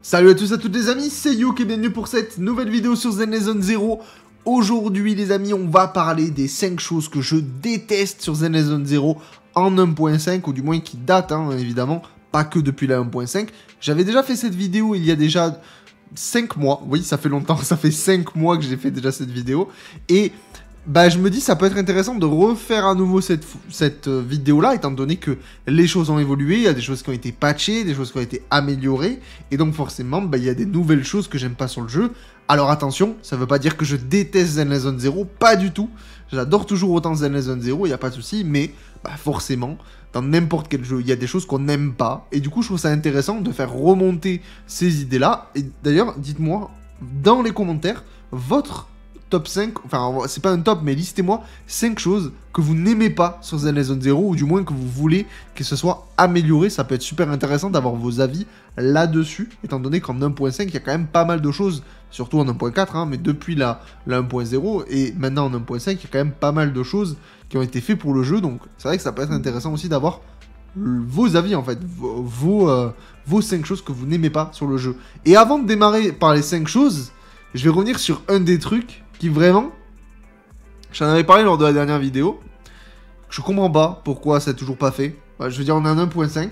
Salut à tous et à toutes les amis, c'est Youk et bienvenue pour cette nouvelle vidéo sur Zenless Zone Zero. Aujourd'hui les amis, on va parler des 5 choses que je déteste sur Zenless Zone Zero en 1.5, ou du moins qui datent évidemment, pas que depuis la 1.5. J'avais déjà fait cette vidéo il y a déjà 5 mois, oui ça fait longtemps, ça fait 5 mois que j'ai fait déjà cette vidéo. Et bah je me dis ça peut être intéressant de refaire à nouveau cette vidéo là, étant donné que les choses ont évolué, il y a des choses qui ont été patchées, des choses qui ont été améliorées, et donc forcément bah, il y a des nouvelles choses que j'aime pas sur le jeu. Alors attention, ça veut pas dire que je déteste Zenless Zone Zero, pas du tout, j'adore toujours autant Zenless Zone Zero, il n'y a pas de souci, mais bah, forcément, dans n'importe quel jeu, il y a des choses qu'on n'aime pas, et du coup je trouve ça intéressant de faire remonter ces idées là, et d'ailleurs dites-moi dans les commentaires votre top 5, enfin c'est pas un top mais listez-moi 5 choses que vous n'aimez pas sur Zenless Zone Zero, ou du moins que vous voulez que ce soit amélioré. Ça peut être super intéressant d'avoir vos avis là-dessus, étant donné qu'en 1.5 il y a quand même pas mal de choses, surtout en 1.4 mais depuis la 1.0 et maintenant en 1.5 il y a quand même pas mal de choses qui ont été faites pour le jeu, donc c'est vrai que ça peut être intéressant aussi d'avoir vos avis en fait, vos 5 choses que vous n'aimez pas sur le jeu. Et avant de démarrer par les 5 choses, je vais revenir sur un des trucs qui vraiment, j'en avais parlé lors de la dernière vidéo, je comprends pas pourquoi c'est toujours pas fait. Bah, je veux dire, on a un 1.5,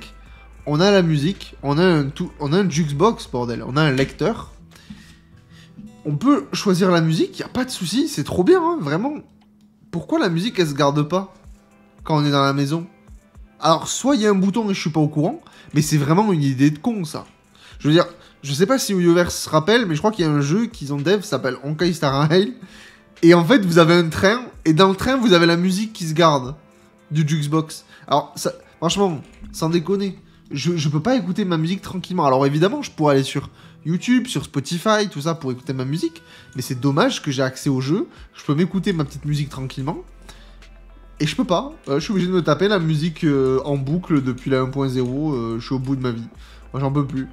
on a la musique, on a un jukebox, bordel, on a un lecteur. On peut choisir la musique, y a pas de souci, c'est trop bien, vraiment. Pourquoi la musique, elle se garde pas quand on est dans la maison? Alors, soit il y a un bouton et je suis pas au courant, mais c'est vraiment une idée de con, ça. Je veux dire, je sais pas si Yoverse se rappelle, mais je crois qu'il y a un jeu qu'ils ont dev, s'appelle Honkai Star Rail. Et en fait, vous avez un train, et dans le train, vous avez la musique qui se garde du jukebox. Alors, ça, franchement, sans déconner, je peux pas écouter ma musique tranquillement. Alors évidemment, je pourrais aller sur YouTube, sur Spotify, tout ça, pour écouter ma musique. Mais c'est dommage que j'ai accès au jeu. Je peux m'écouter ma petite musique tranquillement. Et je peux pas. Je suis obligé de me taper la musique en boucle depuis la 1.0. Je suis au bout de ma vie. Moi, j'en peux plus.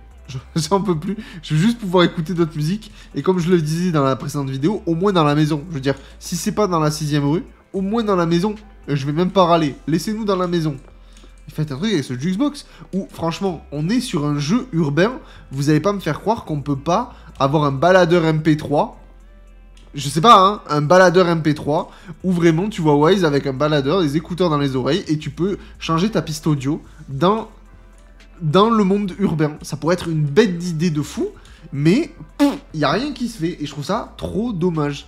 J'en peux plus. Je veux juste pouvoir écouter d'autres musiques. Et comme je le disais dans la précédente vidéo, au moins dans la maison. Je veux dire, si c'est pas dans la 6ème rue, au moins dans la maison. Je vais même pas râler. Laissez-nous dans la maison. Faites un truc avec ce jukebox où, franchement, on est sur un jeu urbain. Vous allez pas me faire croire qu'on peut pas avoir un baladeur MP3. Je sais pas, un baladeur MP3 où vraiment tu vois Wise avec un baladeur, des écouteurs dans les oreilles et tu peux changer ta piste audio dans le monde urbain. Ça pourrait être une bête d'idée de fou, mais il n'y a rien qui se fait et je trouve ça trop dommage.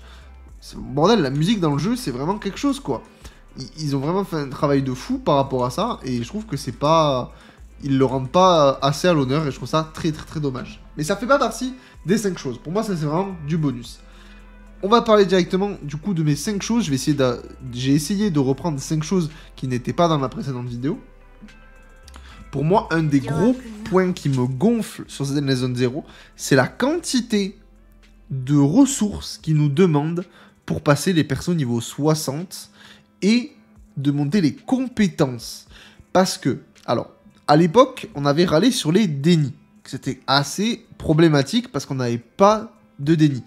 Bordel, la musique dans le jeu, c'est vraiment quelque chose, quoi. Ils ont vraiment fait un travail de fou par rapport à ça et je trouve que c'est pas... Ils le rendent pas assez à l'honneur et je trouve ça très très très dommage. Mais ça fait pas partie des 5 choses. Pour moi, ça c'est vraiment du bonus. On va parler directement du coup de mes 5 choses. J'ai essayé de reprendre 5 choses qui n'étaient pas dans la précédente vidéo. Pour moi, un des gros points qui me gonfle sur Zenless Zone Zero, c'est la quantité de ressources qu'ils nous demandent pour passer les persos niveau 60 et de monter les compétences. Parce que, alors, à l'époque, on avait râlé sur les dénis. C'était assez problématique parce qu'on n'avait pas de déni.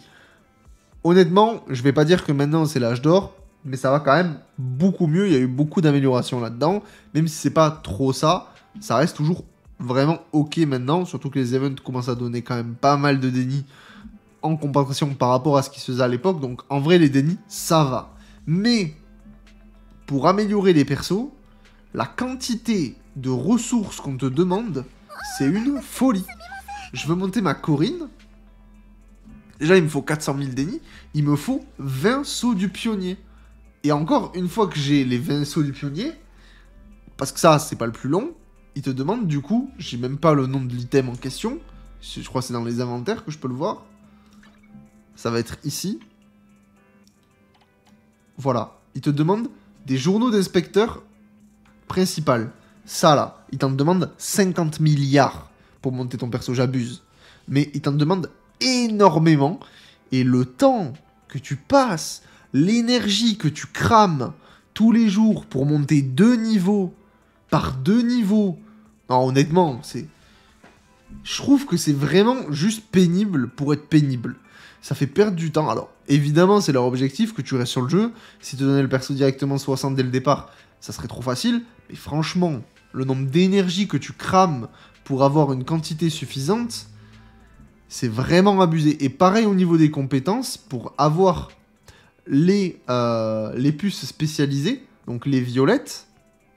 Honnêtement, je vais pas dire que maintenant c'est l'âge d'or, mais ça va quand même beaucoup mieux. Il y a eu beaucoup d'améliorations là-dedans. Même si c'est pas trop ça, ça reste toujours vraiment ok maintenant. Surtout que les events commencent à donner quand même pas mal de déni en comparaison par rapport à ce qui se faisait à l'époque. Donc en vrai, les dénis, ça va. Mais pour améliorer les persos, la quantité de ressources qu'on te demande, c'est une folie. Je veux monter ma Corinne. Déjà, il me faut 400 000 dénis. Il me faut 20 sauts du pionnier. Et encore, une fois que j'ai les 20 sauts du pionnier, parce que ça, c'est pas le plus long, il te demande, du coup, j'ai même pas le nom de l'item en question. Je crois que c'est dans les inventaires que je peux le voir. Ça va être ici. Voilà. Il te demande des journaux d'inspecteur principal. Ça, là, il t'en demande 50 milliards pour monter ton perso, j'abuse. Mais il t'en demande énormément, et le temps que tu passes, l'énergie que tu crames tous les jours pour monter 2 niveaux par 2 niveaux, non honnêtement, je trouve que c'est vraiment juste pénible pour être pénible. Ça fait perdre du temps. Alors évidemment c'est leur objectif que tu restes sur le jeu. Si tu donnais le perso directement 60 dès le départ, ça serait trop facile, mais franchement le nombre d'énergie que tu crames pour avoir une quantité suffisante, C'est vraiment abusé. Et pareil au niveau des compétences, pour avoir les puces spécialisées, donc les violettes,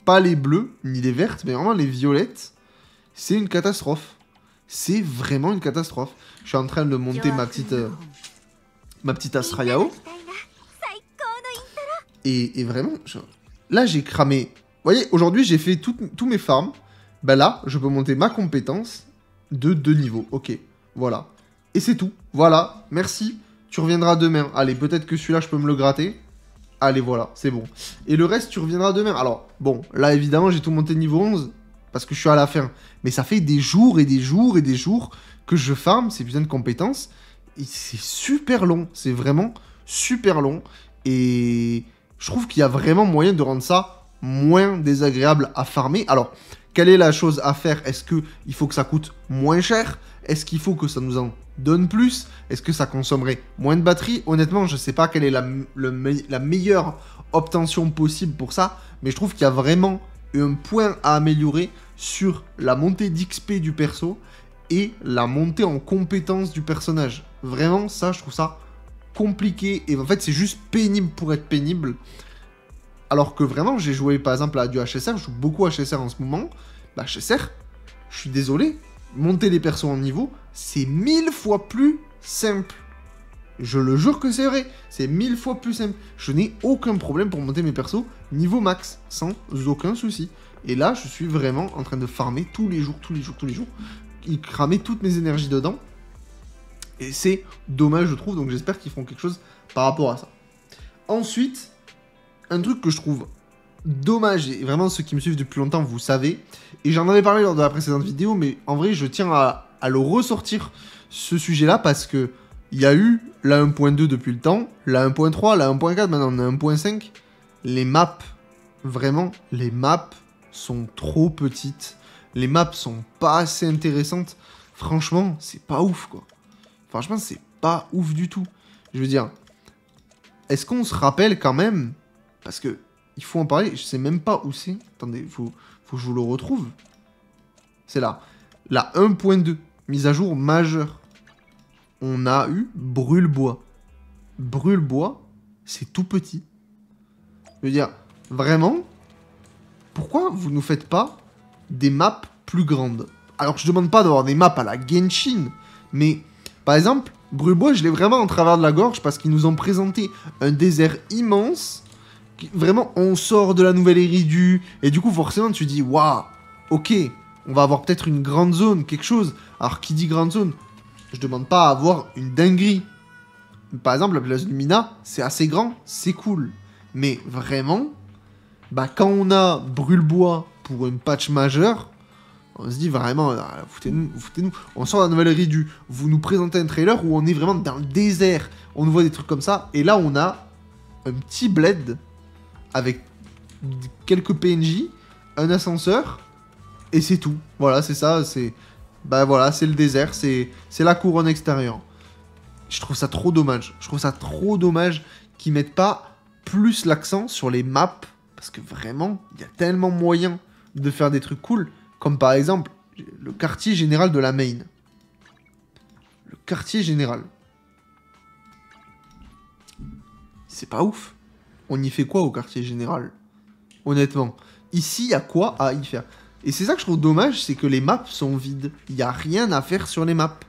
pas les bleues, ni les vertes, mais vraiment les violettes, c'est une catastrophe. C'est vraiment une catastrophe. Je suis en train de monter ma petite Astra Yao. Et vraiment, là j'ai cramé. Vous voyez, aujourd'hui j'ai fait tous mes farms. Bah là, je peux monter ma compétence de 2 niveaux. Ok, voilà. Et c'est tout. Voilà, merci. Tu reviendras demain. Allez, peut-être que celui-là, je peux me le gratter. Allez, voilà, c'est bon. Et le reste, tu reviendras demain. Alors, bon, là, évidemment, j'ai tout monté niveau 11 parce que je suis à la fin. Mais ça fait des jours et des jours et des jours que je farm ces putains de compétences. Et c'est super long. C'est vraiment super long. Et je trouve qu'il y a vraiment moyen de rendre ça moins désagréable à farmer. Alors, quelle est la chose à faire? Est-ce qu'il faut que ça coûte moins cher? Est-ce qu'il faut que ça nous en donne plus? Est-ce que ça consommerait moins de batterie? Honnêtement, je ne sais pas quelle est la meilleure obtention possible pour ça, mais je trouve qu'il y a vraiment un point à améliorer sur la montée d'XP du perso et la montée en compétence du personnage. Vraiment, ça, je trouve ça compliqué, et en fait, c'est juste pénible pour être pénible. Alors que vraiment, j'ai joué par exemple à du HSR, je joue beaucoup à HSR en ce moment. Bah, HSR, je suis désolé, monter les persos en niveau, c'est 1000 fois plus simple. Je le jure que c'est vrai, c'est 1000 fois plus simple. Je n'ai aucun problème pour monter mes persos niveau max, sans aucun souci. Et là, je suis vraiment en train de farmer tous les jours, et cramer toutes mes énergies dedans. Et c'est dommage, je trouve, donc j'espère qu'ils feront quelque chose par rapport à ça. Ensuite, un truc que je trouve dommage, et vraiment ceux qui me suivent depuis longtemps, vous savez, et j'en avais parlé lors de la précédente vidéo, mais en vrai, je tiens à le ressortir, ce sujet-là, parce que il y a eu la 1.2 depuis le temps, la 1.3, la 1.4, maintenant on a 1.5. Les maps, vraiment, les maps sont trop petites. Les maps sont pas assez intéressantes. Franchement, c'est pas ouf, quoi. Franchement, c'est pas ouf du tout. Je veux dire, est-ce qu'on se rappelle quand même, parce que il faut en parler, je sais même pas où c'est. Attendez, faut que je vous le retrouve. C'est là. La 1.2, mise à jour majeure. On a eu Brûle-Bois. Brûle-Bois, c'est tout petit. Je veux dire, vraiment, pourquoi vous nous faites pas des maps plus grandes? Alors je demande pas d'avoir des maps à la Genshin, mais par exemple, Brûle-Bois, je l'ai vraiment en travers de la gorge parce qu'ils nous ont présenté un désert immense. Vraiment, on sort de la nouvelle Eridu, et du coup, forcément, tu dis, waouh, ok, on va avoir peut-être une grande zone, quelque chose. Alors, qui dit grande zone? Je demande pas à avoir une dinguerie. Par exemple, la place Lumina, c'est assez grand, c'est cool. Mais vraiment, bah, quand on a Brûle-Bois pour une patch majeure, on se dit vraiment, foutez-nous. On sort de la nouvelle Eridu, vous nous présentez un trailer où on est vraiment dans le désert, on nous voit des trucs comme ça, et là, on a un petit bled avec quelques PNJ, un ascenseur, et c'est tout. Voilà, c'est ça, c'est... Bah voilà, c'est le désert, c'est la couronne extérieure. Je trouve ça trop dommage. Je trouve ça trop dommage qu'ils mettent pas plus l'accent sur les maps, parce que vraiment, il y a tellement moyen de faire des trucs cool, comme par exemple, le quartier général de la main. Le quartier général. C'est pas ouf. On y fait quoi au quartier général? Honnêtement. Ici, il y a quoi à y faire? Et c'est ça que je trouve dommage, c'est que les maps sont vides. Il n'y a rien à faire sur les maps.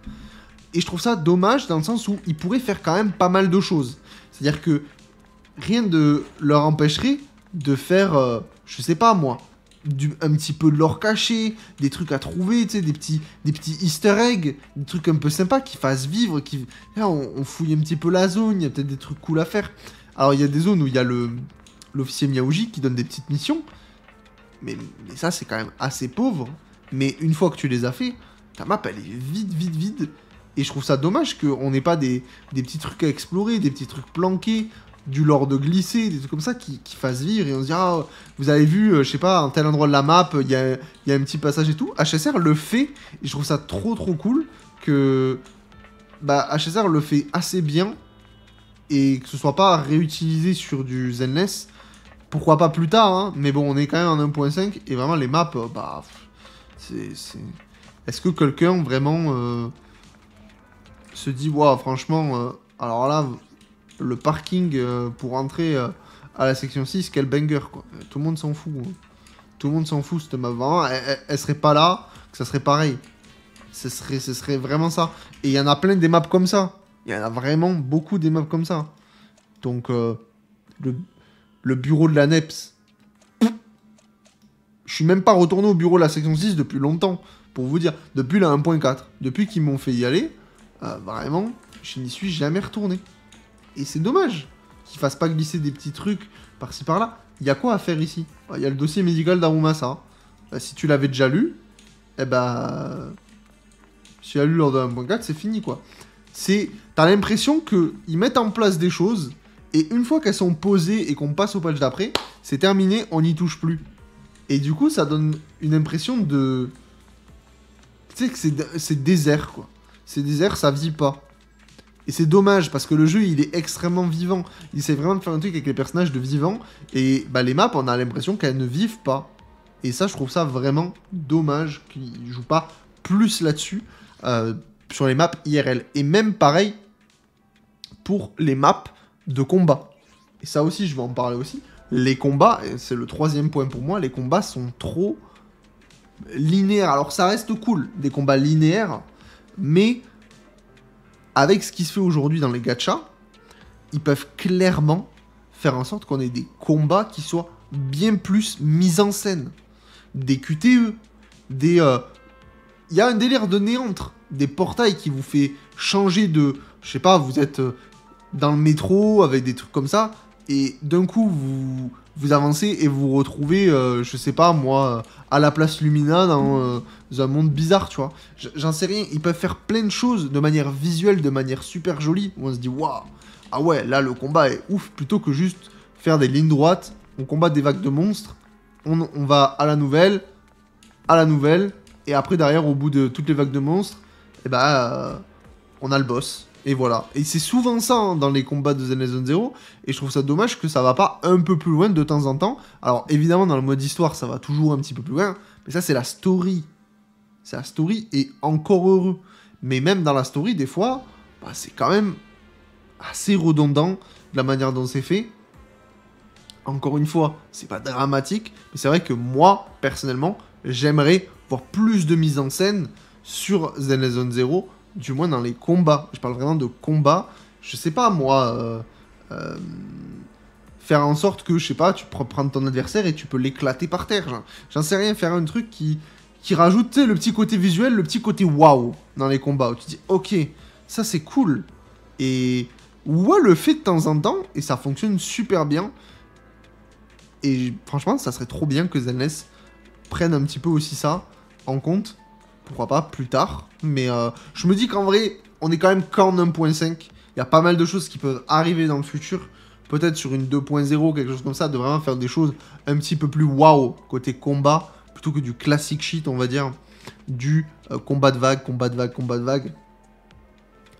Et je trouve ça dommage dans le sens où ils pourraient faire quand même pas mal de choses. C'est-à-dire que rien ne leur empêcherait de faire, je sais pas moi, un petit peu de l'or caché, des trucs à trouver, tu sais, des petits easter eggs, des trucs un peu sympas qui fassent vivre, qui... Là, on fouille un petit peu la zone, il y a peut-être des trucs cool à faire. Alors, il y a des zones où il y a l'officier Miaouji qui donne des petites missions, mais ça, c'est quand même assez pauvre. Mais une fois que tu les as fait, ta map, elle est vide. Et je trouve ça dommage qu'on n'ait pas des petits trucs à explorer, des petits trucs planqués, du lore de glisser, des trucs comme ça qui fassent vivre. Et on se dit, ah, vous avez vu, je sais pas, à un tel endroit de la map, il y a un petit passage et tout. HSR le fait, et je trouve ça trop cool que bah, HSR le fait assez bien et que ce soit pas réutilisé sur du Zenless. Pourquoi pas plus tard, hein, mais bon, on est quand même en 1.5 et vraiment les maps, bah, c'est... Est-ce que quelqu'un vraiment se dit, waouh, franchement, alors là, le parking pour entrer à la section 6, quel banger, quoi. Tout le monde s'en fout. Hein. Tout le monde s'en fout, cette map. Vraiment, elle serait pas là, que ça serait pareil. Ce serait vraiment ça. Et il y en a plein des maps comme ça. Il y en a vraiment beaucoup des maps comme ça. Donc, le bureau de la NEPS. Je suis même pas retourné au bureau de la section 6 depuis longtemps. Pour vous dire, depuis la 1.4. Depuis qu'ils m'ont fait y aller, vraiment, je n'y suis jamais retourné. Et c'est dommage qu'ils fassent pas glisser des petits trucs par-ci par-là. Il y a quoi à faire ici? Il y a le dossier médical d'Arumasa. Si tu l'avais déjà lu, eh ben... Si tu l'as lu lors de 1.4, c'est fini, quoi. T'as l'impression qu'ils mettent en place des choses, et une fois qu'elles sont posées et qu'on passe au patch d'après, c'est terminé, on n'y touche plus. Et du coup, ça donne une impression de... Tu sais que c'est désert, quoi. C'est désert, ça vit pas. Et c'est dommage, parce que le jeu, il est extrêmement vivant. Il essaie vraiment de faire un truc avec les personnages de vivants. Et bah, les maps, on a l'impression qu'elles ne vivent pas. Et ça, je trouve ça vraiment dommage qu'ils jouent pas plus là-dessus, sur les maps IRL. Et même pareil pour les maps de combat. Et ça aussi, je vais en parler aussi. Les combats, et c'est le troisième point pour moi, les combats sont trop linéaires. Alors ça reste cool, des combats linéaires, mais... avec ce qui se fait aujourd'hui dans les gachas, ils peuvent clairement faire en sorte qu'on ait des combats qui soient bien plus mis en scène. Des QTE, des... Il y a un délire de néantre, des portails qui vous fait changer de... Je sais pas, vous êtes dans le métro avec des trucs comme ça, et d'un coup, vous avancez et vous vous retrouvez, je sais pas moi, à la place Lumina dans un monde bizarre, tu vois. J'en sais rien, ils peuvent faire plein de choses de manière visuelle, de manière super jolie, où on se dit, waouh, ah ouais, là le combat est ouf, plutôt que juste faire des lignes droites, on combat des vagues de monstres, on va à la nouvelle, et après derrière, au bout de toutes les vagues de monstres, et bah, on a le boss. Et voilà. Et c'est souvent ça hein, dans les combats de Zenless Zone Zero. Et je trouve ça dommage que ça va pas un peu plus loin de temps en temps. Alors évidemment dans le mode histoire ça va toujours un petit peu plus loin. Mais ça c'est la story. C'est la story et encore heureux. Mais même dans la story des fois, bah, c'est quand même assez redondant de la manière dont c'est fait. Encore une fois, c'est pas dramatique. Mais c'est vrai que moi, personnellement, j'aimerais voir plus de mise en scène sur Zenless Zone Zero. Du moins dans les combats. Je parle vraiment de combats. Je sais pas, moi... faire en sorte que, je sais pas, tu peux prendre ton adversaire et tu peux l'éclater par terre. J'en sais rien, faire un truc qui rajoute, tu sais, le petit côté visuel, le petit côté waouh dans les combats. Où tu te dis, ok, ça c'est cool. Et... ouais, le fait de temps en temps, et ça fonctionne super bien. Et franchement, ça serait trop bien que Zenless prenne un petit peu aussi ça en compte. Pourquoi pas, plus tard. Mais je me dis qu'en vrai, on est quand même qu'en 1.5. Il y a pas mal de choses qui peuvent arriver dans le futur. Peut-être sur une 2.0, quelque chose comme ça, de vraiment faire des choses un petit peu plus waouh côté combat, plutôt que du classic shit, on va dire. Du combat de vague, combat de vague, combat de vague.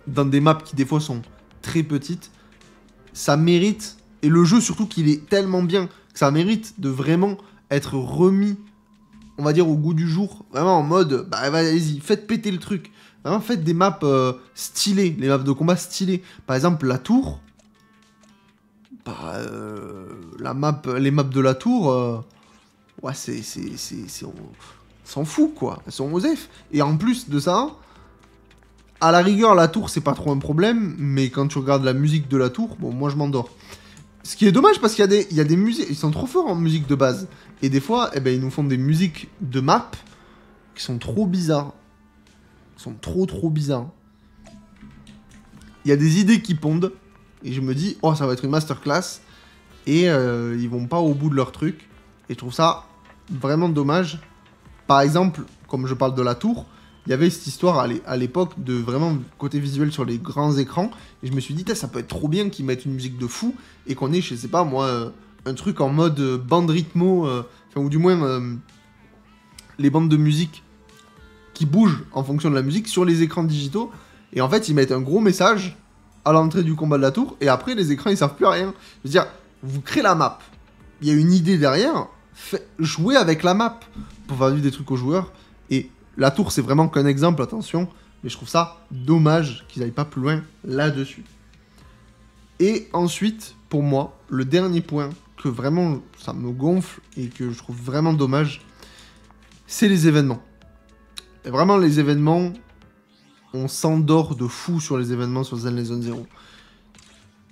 Dans des maps qui des fois sont très petites. Ça mérite, et le jeu surtout qu'il est tellement bien, que ça mérite de vraiment être remis, on va dire, au goût du jour. Vraiment en mode, bah vas-y, faites péter le truc. Vraiment faites des maps stylées, les maps de combat stylées. Par exemple, la tour. Bah, les maps de la tour, ouais, on s'en fout, quoi. Elles sont osef. Et en plus de ça, à la rigueur, la tour, c'est pas trop un problème, mais quand tu regardes la musique de la tour, bon, moi, je m'endors. Ce qui est dommage, parce qu'il y a des musiques, ils sont trop forts en musique de base. Et des fois, eh ben, ils nous font des musiques de map qui sont trop bizarres. Ils sont trop bizarres. Il y a des idées qui pondent. Et je me dis, oh, ça va être une masterclass. Et ils vont pas au bout de leur truc. Et je trouve ça vraiment dommage. Par exemple, comme je parle de la tour, il y avait cette histoire à l'époque de vraiment côté visuel sur les grands écrans. Et je me suis dit, ça peut être trop bien qu'ils mettent une musique de fou. Et qu'on ait, je sais pas moi, un truc en mode bande rythmo. Enfin, ou du moins, les bandes de musique qui bougent en fonction de la musique sur les écrans digitaux. Et en fait, ils mettent un gros message à l'entrée du combat de la tour, et après les écrans ils servent plus à rien. Je veux dire, vous créez la map, il y a une idée derrière, jouez avec la map pour faire vivre des trucs aux joueurs. Et la tour c'est vraiment qu'un exemple, attention, mais je trouve ça dommage qu'ils n'aillent pas plus loin là-dessus. Et ensuite, pour moi, le dernier point que vraiment ça me gonfle et que je trouve vraiment dommage, c'est les événements. Et vraiment, les événements, on s'endort de fou sur les événements sur Zen Zone 0.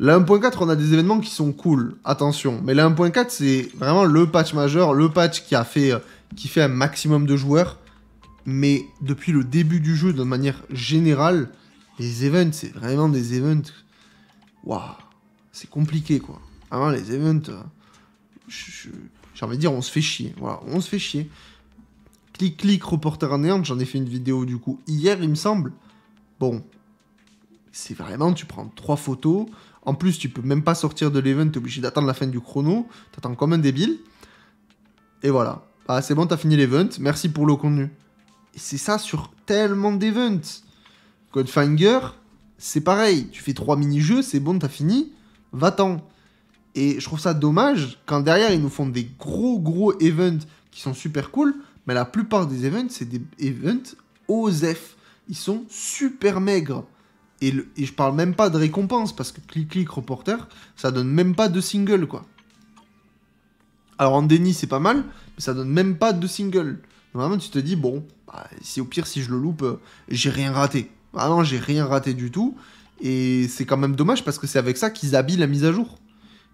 La 1.4, on a des événements qui sont cool, attention. Mais la 1.4, c'est vraiment le patch majeur, le patch qui fait un maximum de joueurs. Mais depuis le début du jeu, de manière générale, les events, c'est vraiment des events... Waouh, c'est compliqué, quoi. Vraiment, les events... j'ai envie de dire, on se fait chier. Voilà, on se fait chier. Clic, reporter en néant, j'en ai fait une vidéo, du coup, hier, il me semble. Bon, c'est vraiment, tu prends 3 photos... En plus, tu peux même pas sortir de l'event, t'es obligé d'attendre la fin du chrono. T'attends comme un débile. Et voilà. Ah, c'est bon, t'as fini l'event. Merci pour le contenu. Et c'est ça sur tellement d'events. Codefinder, c'est pareil. Tu fais 3 mini-jeux, c'est bon, t'as fini. Va-t'en. Et je trouve ça dommage quand derrière, ils nous font des gros events qui sont super cool. Mais la plupart des events, c'est des events OSEF. Ils sont super maigres. Et je parle même pas de récompense, parce que clic, reporter, ça donne même pas de single, quoi. Alors en déni, c'est pas mal, mais ça donne même pas de single. Vraiment, tu te dis, bon, bah, si au pire, si je le loupe, j'ai rien raté. Vraiment, j'ai rien raté du tout. Et c'est quand même dommage, parce que c'est avec ça qu'ils habillent la mise à jour.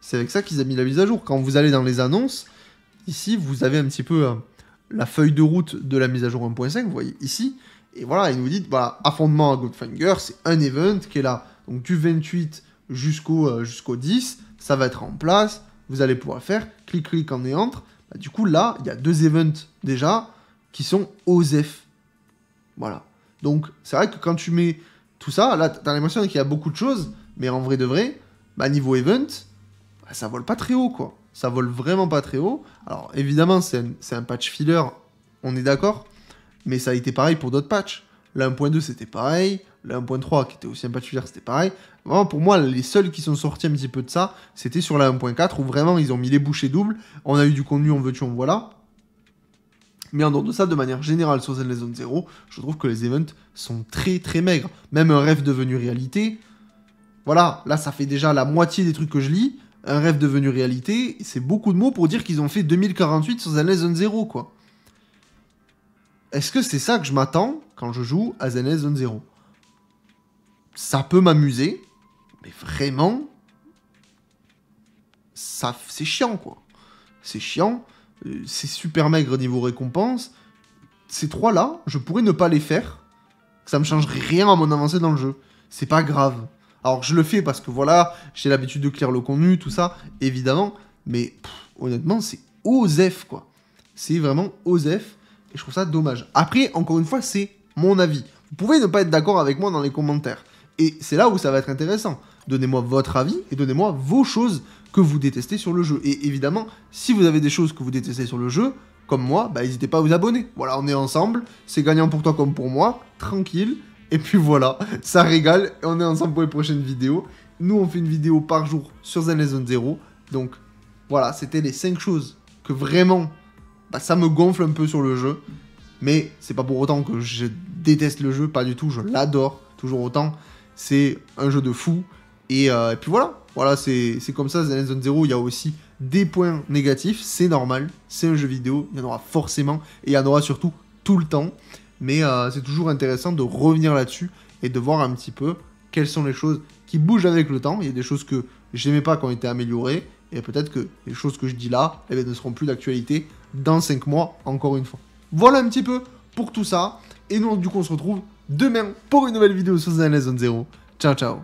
C'est avec ça qu'ils habillent la mise à jour. Quand vous allez dans les annonces, ici, vous avez un petit peu la feuille de route de la mise à jour 1.5, vous voyez, ici. Et voilà, il nous dit, voilà, affondement à Codefinder, c'est un event qui est là. Donc du 28 jusqu'au 10, ça va être en place, vous allez pouvoir faire, clic en néantre. Bah, du coup, là, il y a 2 events déjà qui sont OSEF. Voilà. Donc, c'est vrai que quand tu mets tout ça, là, t'as l'impression qu'il y a beaucoup de choses, mais en vrai de vrai, bah, niveau event, bah, ça vole pas très haut, quoi. Ça vole vraiment pas très haut. Alors, évidemment, c'est un patch filler, on est d'accord. Mais ça a été pareil pour d'autres patchs. La 1.2 c'était pareil, la 1.3 qui était aussi un patch filler c'était pareil. Vraiment pour moi les seuls qui sont sortis un petit peu de ça, c'était sur la 1.4 où vraiment ils ont mis les bouchées doubles. On a eu du contenu en veux-tu en voilà. Mais en dehors de ça, de manière générale sur Zen Zone 0, je trouve que les events sont très maigres. Même un rêve devenu réalité, voilà, là ça fait déjà la moitié des trucs que je lis. Un rêve devenu réalité, c'est beaucoup de mots pour dire qu'ils ont fait 2048 sur Zen Zone 0 quoi. Est-ce que c'est ça que je m'attends quand je joue à Zen Zone 0? Ça peut m'amuser, mais vraiment, c'est chiant, quoi. C'est chiant, c'est super maigre niveau récompense. Ces 3-là, je pourrais ne pas les faire, ça me changerait rien à mon avancée dans le jeu. C'est pas grave. Alors, je le fais parce que, voilà, j'ai l'habitude de clear le contenu, tout ça, évidemment, mais honnêtement, c'est OSEF, quoi. C'est vraiment OSEF. Et je trouve ça dommage. Après, encore une fois, c'est mon avis. Vous pouvez ne pas être d'accord avec moi dans les commentaires. Et c'est là où ça va être intéressant. Donnez-moi votre avis et donnez-moi vos choses que vous détestez sur le jeu. Et évidemment, si vous avez des choses que vous détestez sur le jeu, comme moi, bah n'hésitez pas à vous abonner. Voilà, on est ensemble. C'est gagnant pour toi comme pour moi. Tranquille. Et puis voilà, ça régale. Et on est ensemble pour les prochaines vidéos. Nous, on fait une vidéo par jour sur Zen Zone 0. Donc, voilà, c'était les 5 choses que vraiment... Bah, ça me gonfle un peu sur le jeu, mais c'est pas pour autant que je déteste le jeu, pas du tout, je l'adore, toujours autant, c'est un jeu de fou, et puis voilà, c'est comme ça, Zen Zone 0, il y a aussi des points négatifs, c'est normal, c'est un jeu vidéo, il y en aura forcément, et il y en aura surtout tout le temps, mais c'est toujours intéressant de revenir là-dessus, et de voir un petit peu quelles sont les choses qui bougent avec le temps, il y a des choses que j'aimais pas qui ont été améliorées, et peut-être que les choses que je dis là, eh bien, ne seront plus d'actualité dans 5 mois, encore une fois. Voilà un petit peu pour tout ça. Et nous, du coup, on se retrouve demain pour une nouvelle vidéo sur Zen Zone 0. Ciao, ciao.